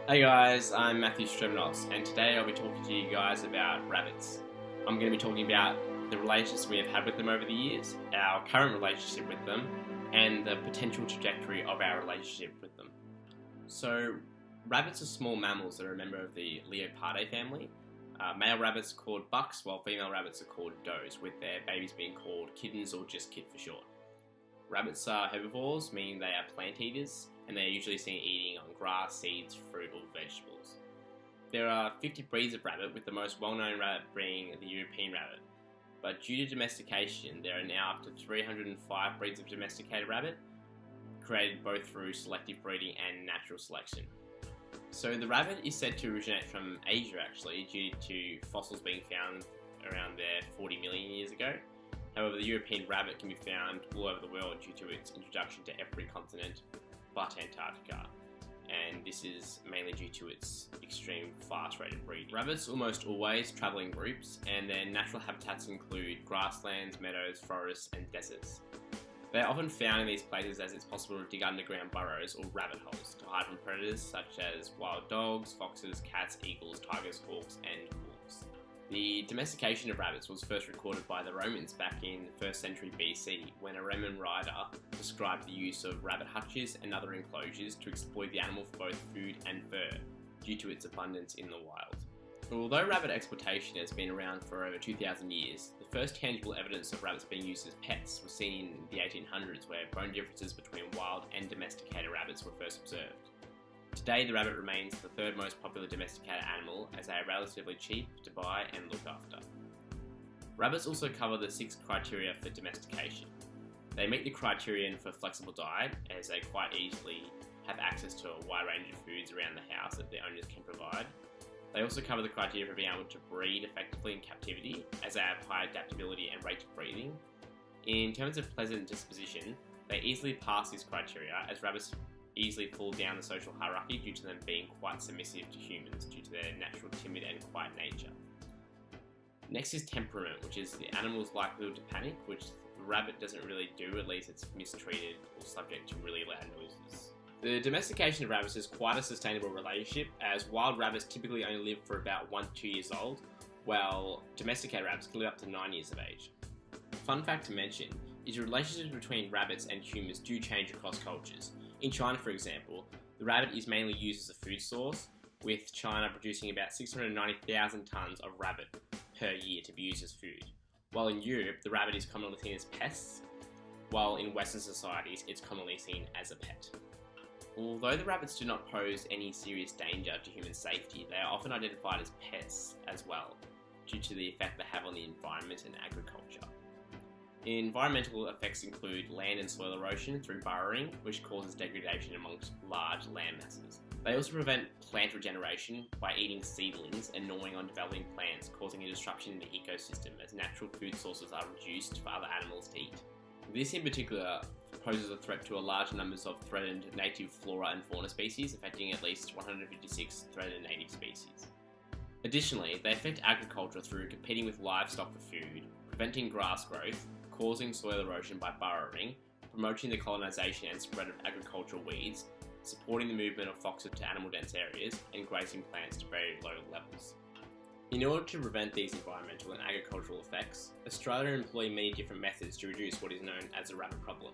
Hey guys, I'm Matthew Stremnos, and today I'll be talking to you guys about rabbits. I'm going to be talking about the relationships we have had with them over the years, our current relationship with them, and the potential trajectory of our relationship with them. So, rabbits are small mammals that are a member of the Leopardae family. Male rabbits are called bucks, while female rabbits are called does, with their babies being called kittens or just kit for short. Rabbits are herbivores, meaning they are plant eaters, and they are usually seen eating on grass, seeds, fruit, or vegetables. There are 50 breeds of rabbit, with the most well-known rabbit being the European rabbit. But due to domestication, there are now up to 305 breeds of domesticated rabbit, created both through selective breeding and natural selection. So the rabbit is said to originate from Asia actually, due to fossils being found around there 40 million years ago. However, the European rabbit can be found all over the world due to its introduction to every continent but Antarctica, and this is mainly due to its extreme fast rate of breeding. Rabbits almost always travel in groups, and their natural habitats include grasslands, meadows, forests, and deserts. They are often found in these places as it's possible to dig underground burrows or rabbit holes to hide from predators such as wild dogs, foxes, cats, eagles, tigers, hawks, and wolves. The domestication of rabbits was first recorded by the Romans back in the 1st century BC, when a Roman writer described the use of rabbit hutches and other enclosures to exploit the animal for both food and fur, due to its abundance in the wild. Although rabbit exploitation has been around for over 2,000 years, the first tangible evidence of rabbits being used as pets was seen in the 1800s, where bone differences between wild and domesticated rabbits were first observed. Today, the rabbit remains the third most popular domesticated animal, as they are relatively cheap to buy and look after. Rabbits also cover the 6 criteria for domestication. They meet the criterion for flexible diet, as they quite easily have access to a wide range of foods around the house that the owners can provide. They also cover the criteria for being able to breed effectively in captivity, as they have high adaptability and rate of breeding. In terms of pleasant disposition, they easily pass these criteria, as rabbits easily fall down the social hierarchy due to them being quite submissive to humans due to their natural timid and quiet nature. Next is temperament, which is the animal's likelihood to panic, which the rabbit doesn't really do, at least it's mistreated or subject to really loud noises. The domestication of rabbits is quite a sustainable relationship, as wild rabbits typically only live for about 1 to 2 years old, while domesticated rabbits can live up to 9 years of age. Fun fact to mention is relationships between rabbits and humans do change across cultures. In China, for example, the rabbit is mainly used as a food source, with China producing about 690,000 tonnes of rabbit per year to be used as food. While in Europe, the rabbit is commonly seen as pests, while in Western societies, it's commonly seen as a pet. Although the rabbits do not pose any serious danger to human safety, they are often identified as pests as well, due to the effect they have on the environment and agriculture. Environmental effects include land and soil erosion through burrowing, which causes degradation amongst large land masses. They also prevent plant regeneration by eating seedlings and gnawing on developing plants, causing a disruption in the ecosystem as natural food sources are reduced for other animals to eat. This in particular poses a threat to a large numbers of threatened native flora and fauna species, affecting at least 156 threatened native species. Additionally, they affect agriculture through competing with livestock for food, preventing grass growth, causing soil erosion by burrowing, promoting the colonisation and spread of agricultural weeds, supporting the movement of foxes to animal-dense areas, and grazing plants to very low levels. In order to prevent these environmental and agricultural effects, Australia employs many different methods to reduce what is known as the rabbit problem.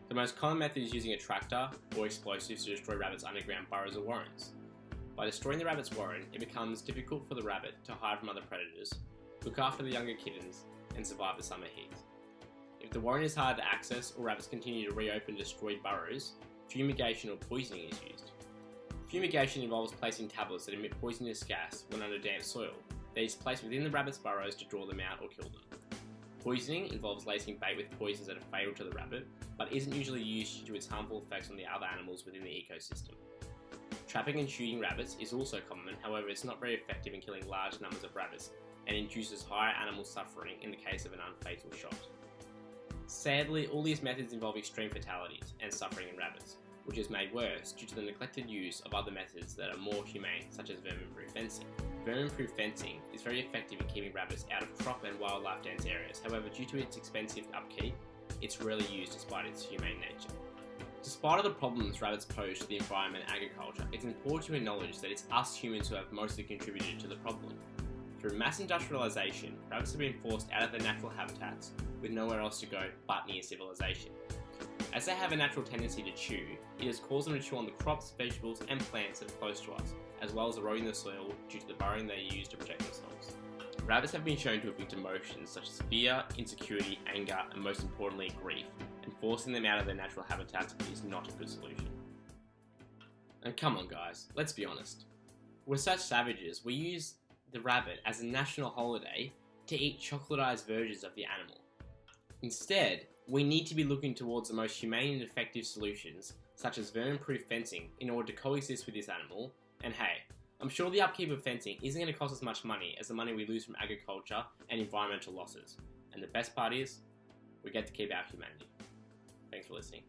The most common method is using a tractor or explosives to destroy rabbits' underground burrows or warrens. By destroying the rabbit's warren, it becomes difficult for the rabbit to hide from other predators, look after the younger kittens, and survive the summer heat. If the warren is hard to access or rabbits continue to reopen destroyed burrows, fumigation or poisoning is used. Fumigation involves placing tablets that emit poisonous gas when under damp soil. These are placed within the rabbit's burrows to draw them out or kill them. Poisoning involves lacing bait with poisons that are fatal to the rabbit, but isn't usually used due to its harmful effects on the other animals within the ecosystem. Trapping and shooting rabbits is also common, however it's not very effective in killing large numbers of rabbits and induces higher animal suffering in the case of an unfatal shot. Sadly, all these methods involve extreme fatalities and suffering in rabbits, which is made worse due to the neglected use of other methods that are more humane, such as vermin-proof fencing. Vermin-proof fencing is very effective in keeping rabbits out of crop and wildlife dense areas, however due to its expensive upkeep, it's rarely used despite its humane nature. spite of the problems rabbits pose to the environment and agriculture, it's important to acknowledge that it's us humans who have mostly contributed to the problem. Through mass industrialisation, rabbits have been forced out of their natural habitats with nowhere else to go but near civilization. As they have a natural tendency to chew, it has caused them to chew on the crops, vegetables and plants that are close to us, as well as eroding the soil due to the burrowing they use to protect themselves. Rabbits have been shown to evict emotions such as fear, insecurity, anger and most importantly grief, and forcing them out of their natural habitats is not a good solution. And come on guys, let's be honest. We're such savages, we use the rabbit as a national holiday to eat chocolatised versions of the animal. Instead, we need to be looking towards the most humane and effective solutions, such as vermin-proof fencing, in order to coexist with this animal, and hey, I'm sure the upkeep of fencing isn't going to cost us much money as the money we lose from agriculture and environmental losses. And the best part is, we get to keep our humanity. Thanks for listening.